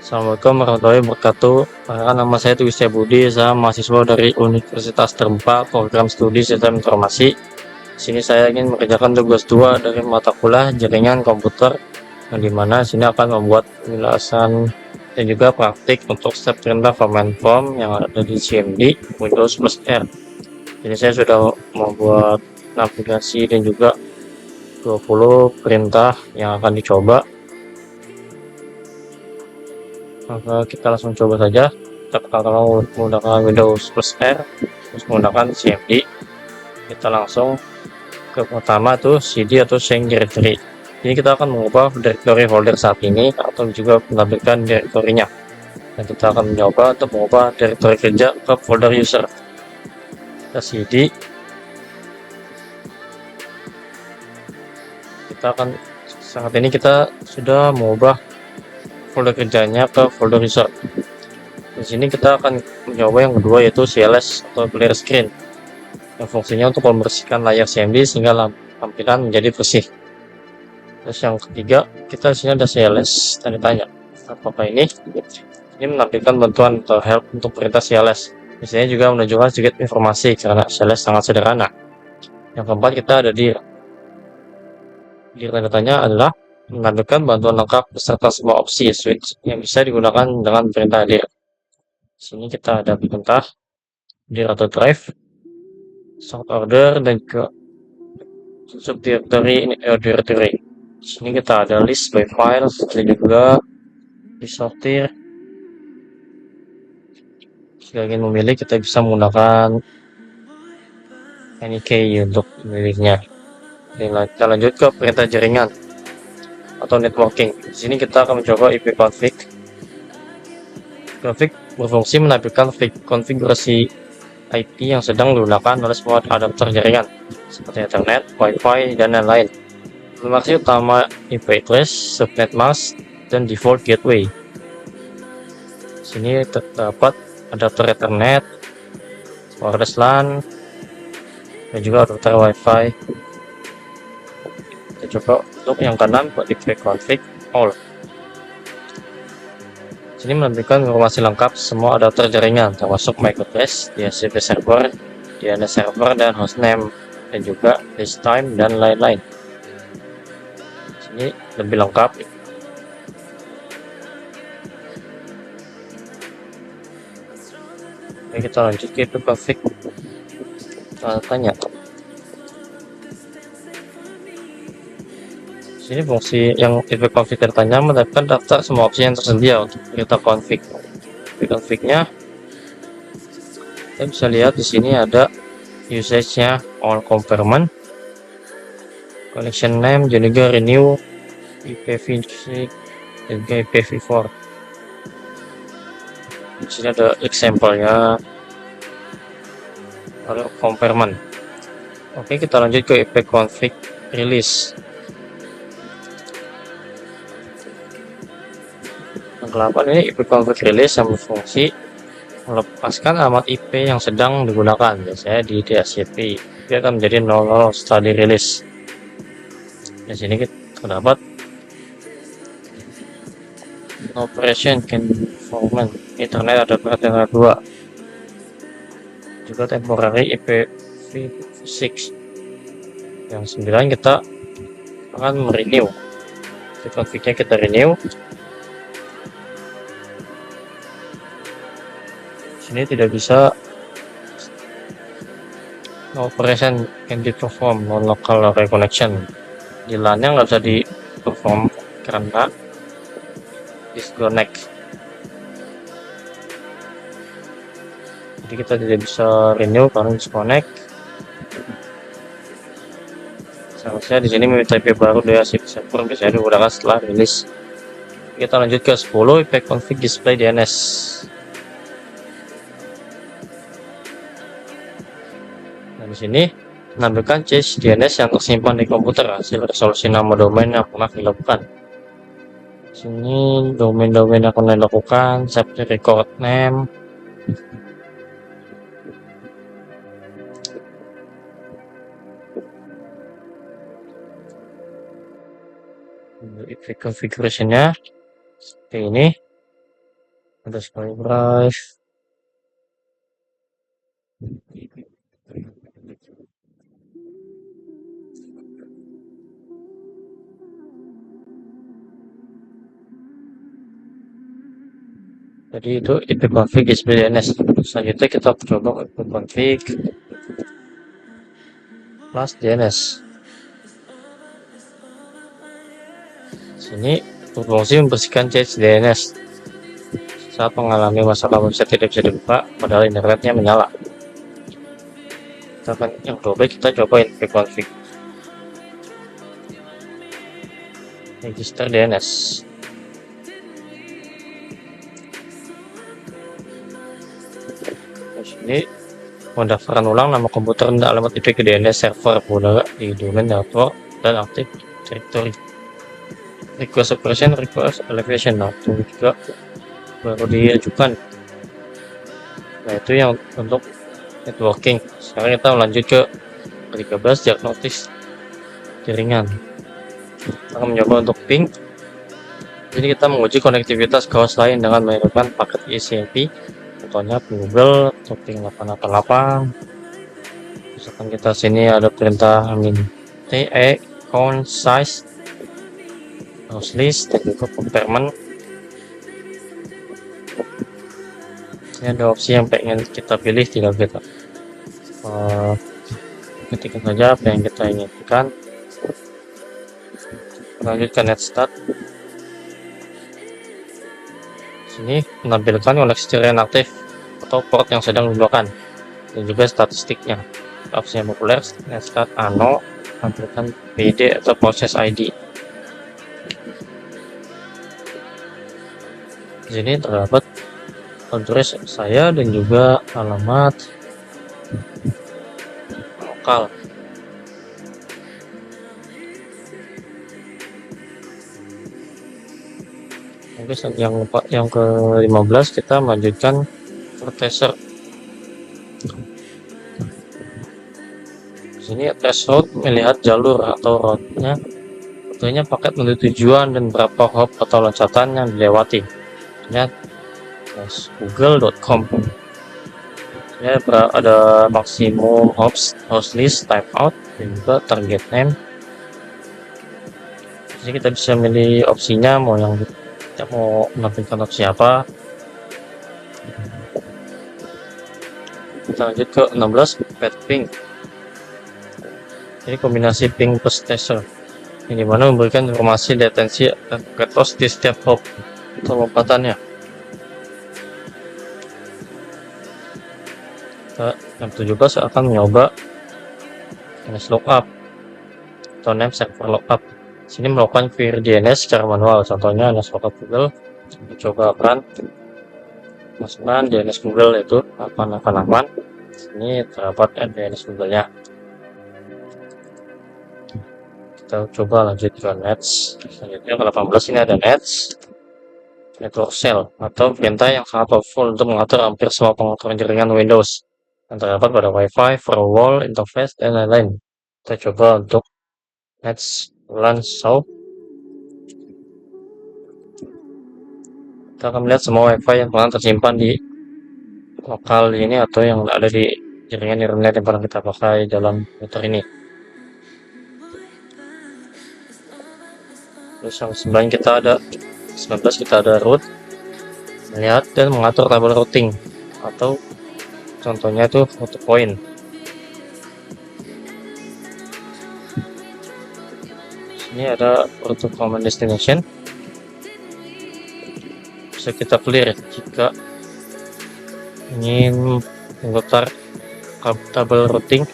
Assalamualaikum warahmatullahi wabarakatuh. Perkenalkan, nama saya Teguh Budi, saya mahasiswa dari Universitas Terbuka Program Studi Sistem Informasi. Di sini saya ingin mengerjakan tugas 2 dari mata kuliah Jaringan Komputer, yang dimana sini akan membuat penjelasan dan juga praktik untuk step perintah command prompt yang ada di CMD Windows plus R. Jadi saya sudah membuat navigasi dan juga 20 perintah yang akan dicoba. Maka kita langsung coba saja. Kita kalau menggunakan Windows plus R, terus menggunakan CMD, kita langsung ke pertama tuh CD atau sharing directory. Ini kita akan mengubah directory folder saat ini atau juga menampilkan directory-nya. Dan kita akan mencoba untuk mengubah directory kerja ke folder user. Kita CD, saat ini kita sudah mengubah folder kerjanya ke folder user. Di sini kita akan mencoba yang kedua, yaitu CLS atau clear screen, yang fungsinya untuk membersihkan layar CMD sehingga tampilan menjadi bersih. Terus yang ketiga, kita sini ada CLS tanda tanya. Apakah ini menampilkan bantuan atau help untuk perintah CLS. Biasanya juga menunjukkan sedikit informasi karena CLS sangat sederhana. Yang keempat, kita ada di tanda tanya adalah menampilkan bantuan lengkap beserta semua opsi switch yang bisa digunakan dengan perintah dir. Di sini kita ada perintah dir atau drive, sort order, dan juga subdirectory directory. Di sini kita ada list by files dan juga disortir. Jika ingin memilih, kita bisa menggunakan any key untuk memilihnya. Kita lanjut ke perintah jaringan atau networking. Di sini kita akan mencoba ipconfig. Config berfungsi menampilkan konfigurasi IP yang sedang digunakan oleh semua adapter jaringan seperti Ethernet, Wi-Fi, dan lain-lain. Informasi utama IP address, subnet mask, dan default gateway. Di sini terdapat adapter Ethernet, wireless LAN, dan juga adapter Wi-Fi. Kita coba untuk yang kanan buat ipconfig all. Sini menampilkan informasi lengkap semua adapter jaringan termasuk MAC address, DHCP server, DNS server, dan hostname, dan juga list-time dan lain-lain. Sini lebih lengkap. Oke, kita lanjut ke ipconfig. Kita tanya. Sini fungsi yang ipconfig tertanya menampilkan daftar semua opsi yang tersedia untuk perintah config. Config-nya kita bisa lihat di sini ada usage-nya all confirmation, connection name, dan juga renew, IPv6, dan juga IPv4. Di sini ada example-nya all confirmation. Oke, kita lanjut ke ipconfig release. Yang ke-8 ini ipconfig release yang berfungsi melepaskan alamat IP yang sedang digunakan, biasanya di DHCP. Dia akan menjadi 00 setelah di release. Di sini terdapat operation confinement Ethernet ada Ethernet 2, juga temporary IPv6. Yang 9 kita akan merenew. Config-nya kita renew. Sini tidak bisa operation can be perform non local array connection. Di LAN-nya nggak bisa di perform karena disconnect. Jadi kita tidak bisa renew karena disconnect. Seharusnya di sini meminta IP baru DHCP server bisa digunakan setelah rilis. Kita lanjut ke 10 ipconfig display DNS. Nah, di sini menampilkan cache DNS yang tersimpan di komputer hasil resolusi nama domain yang pernah dilakukan. Di sini domain-domain yang pernah dilakukan seperti record name, IP configuration-nya seperti ini. ada sekali drive. Jadi itu ipconfig DNS. Selanjutnya kita coba ipconfig plus DNS. Sini berfungsi membersihkan cache DNS saat mengalami masalah website tidak bisa dibuka padahal internetnya menyala. Kita akan yang coba kita cobain ipconfig register DNS. Ini pendaftaran ulang nama komputer dan alamat IP ke DNS server folder di domain network dan aktif directory. Request operation, request elevation, nah itu juga baru diajukan. Nah itu yang untuk networking. Sekarang kita lanjut ke 13 diagnosis jaringan. Kita akan mencoba untuk ping. Jadi kita menguji konektivitas ke host lain dengan menggunakan paket ECMP. Contohnya Google atau ping 888. Misalkan kita sini ada perintah te count size host list dan juga compartment. Ini ada opsi yang pengen kita pilih, tinggal kita ketikkan saja apa yang kita inginkan. Lanjut ke net start. Sini menampilkan koneksi jaringan aktif atau port yang sedang digunakan dan juga statistiknya. Opsi yang populer net start ano menampilkan PID atau proses ID. Di sini terdapat address saya dan juga alamat lokal. Oke, yang ke-15 kita melanjutkan tracer. Di sini threshold melihat jalur atau route-nya, paket menuju tujuan dan berapa hop atau loncatan yang dilewati. Lihat google.com. Ya, ada maksimum host list, timeout, dan juga target name. Jadi kita bisa milih opsinya mau menampilkan opsi apa. Kita lanjut ke 16 pet ping. Ini kombinasi ping plus tracer, yang dimana memberikan informasi latensi dan paket loss di setiap hop atau lompatannya. Yang 17 akan mencoba DNS lookup atau name server lookup. Sini melakukan query DNS secara manual, contohnya DNS lookup Google. Coba run, masukkan DNS Google itu aman. Sini terdapat DNS Google-nya. Kita coba lanjut ke nets. Selanjutnya ke 18 ini ada nets network shell atau perintah yang sangat powerful untuk mengatur hampir semua pengaturan jaringan Windows yang terdapat pada WiFi, firewall, interface, dan lain-lain. Kita coba untuk nets LAN show. Kita akan melihat semua WiFi yang pernah tersimpan di lokal ini atau yang ada di jaringan internet yang pernah kita pakai dalam router ini. Terus yang 19 kita ada root, melihat dan mengatur tabel routing atau contohnya itu route point. Sini ada route command destination, bisa kita clear jika ingin memutar tabel routing.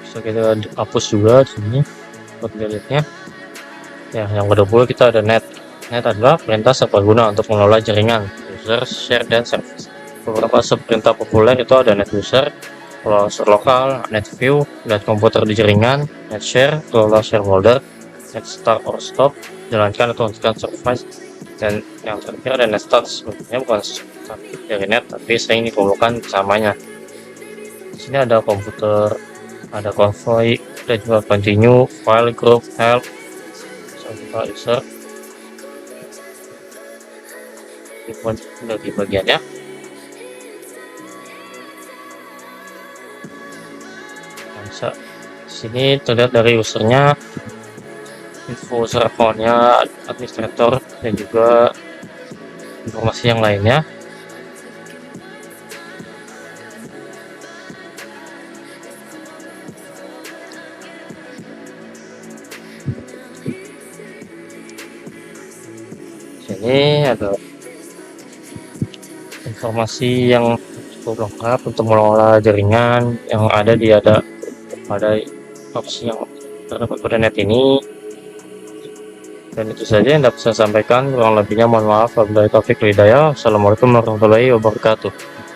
Bisa kita hapus juga di sini buat delete-nya. Ya, yang ke-20 kita ada net. Net adalah perintah serbaguna untuk mengelola jaringan, user, share, dan service. Beberapa subperintah populer itu ada net user, browser lokal, net view, net komputer di jaringan, net share, kelola shareholder, net start or stop, jalankan atau hentikan service, dan yang terakhir ada net start. Sebenarnya bukan dari net, tapi sering dikumpulkan bersamanya. Di sini ada komputer, ada konvoy, dan juga continue, file, group, help, buka user di bagiannya. Bisa sini terlihat dari usernya, info user accountnya, administrator, dan juga informasi yang lainnya. Sini ada informasi yang cukup lengkap untuk mengelola jaringan yang ada pada opsi yang terdapat pada net ini. Dan itu saja yang dapat saya sampaikan, kurang lebihnya mohon maaf. Wabillahi taufiq wal hidayah. Assalamualaikum warahmatullahi wabarakatuh.